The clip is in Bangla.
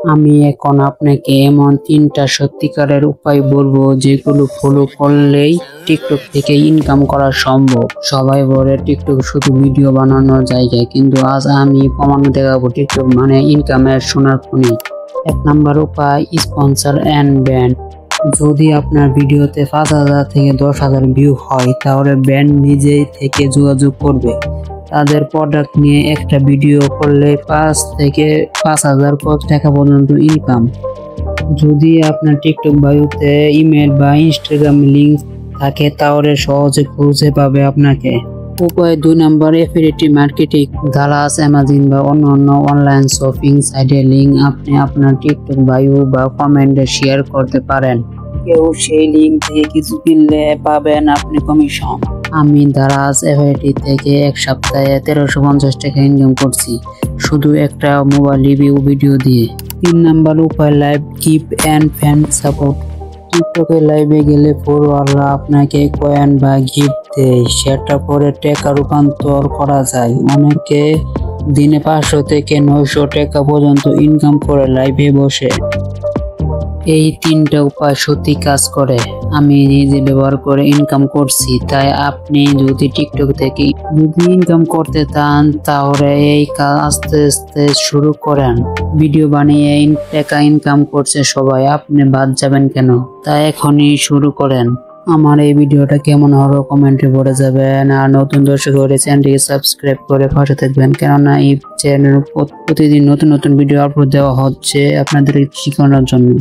আমি এখন আপনাকে এমন 3টা সত্যিকারের উপায় বলবো যেগুলো ফলো করলেই টিকটক থেকে ইনকাম করা সম্ভব। সবাই বলে টিকটক শুধু ভিডিও বানানোর জায়গা, কিন্তু আজ আমি প্রমাণ দেখাবো টিকটক মানে ইনকামের সোনার খনি। 1 নাম্বার উপায়, স্পন্সর এন্ড ব্র্যান্ড। যদি আপনার ভিডিওতে 5,000 থেকে 10,000 ভিউ হয়, তাহলে ব্র্যান্ড নিজেই থেকে যোগাযোগ করবে। তাদের প্রোডাক্ট নিয়ে একটা ভিডিও করলে 5 থেকে 5,000 টাকা পর্যন্ত ইনকাম। যদি আপনার টিকটক বায়োতে ইমেল বা ইনস্টাগ্রাম লিংক থাকে, তাহলে সহজে খুঁজে পাবে আপনাকে। উপায় 2 নাম্বার, এফিলিয়েটিভ মার্কেটিং। দারাজ, অ্যামাজন বা অন্যান্য অনলাইন শপিং সাইটের লিংক আপনি আপনার টিকটক বায়ো বা কমেন্টে শেয়ার করতে পারেন। কেউ সেই লিংক থেকে কিছু কিনলে পাবেন আপনি কমিশন। আমি দারাজ এফআইটি থেকে 1 সপ্তাহে 1350 টাকা ইনকাম করছি, শুধু একটা মোবাইল রিভিউ ভিডিও দিয়ে। 3 নাম্বার উপায়, live gift and fan support. টিকটকে লাইভে গেলে ফলোয়াররা আপনাকে কয়েন বা গিফট দেয়, সেটা পরে টাকা রূপান্তর করা যায়। অনেকে দিনে 500 থেকে 900 টাকা পর্যন্ত ইনকাম করে লাইভে বসে। এই 3টা উপায় সত্যি কাজ করে, আমি নিজে ব্যবহার করে ইনকাম করছি। তাই আপনি যদি টিকটক থেকে ইনকাম করতে চান, তাহলে এই কাজ আস্তে আস্তে শুরু করেন। ভিডিও বানিয়ে টাকা ইনকাম করছে সবাই, আপনি বাদ যাবেন কেন? তাই এখনই শুরু করেন। আমার এই ভিডিওটা কেমন হলো কমেন্টে বলে যাবেন, আর নতুন দর্শক হলে চ্যানেলটিকে সাবস্ক্রাইব করে পাশে থাকবেন, কেননা এই চ্যানেল প্রতিদিন নতুন নতুন ভিডিও আপলোড দেওয়া হচ্ছে আপনাদের শেখানোর জন্য।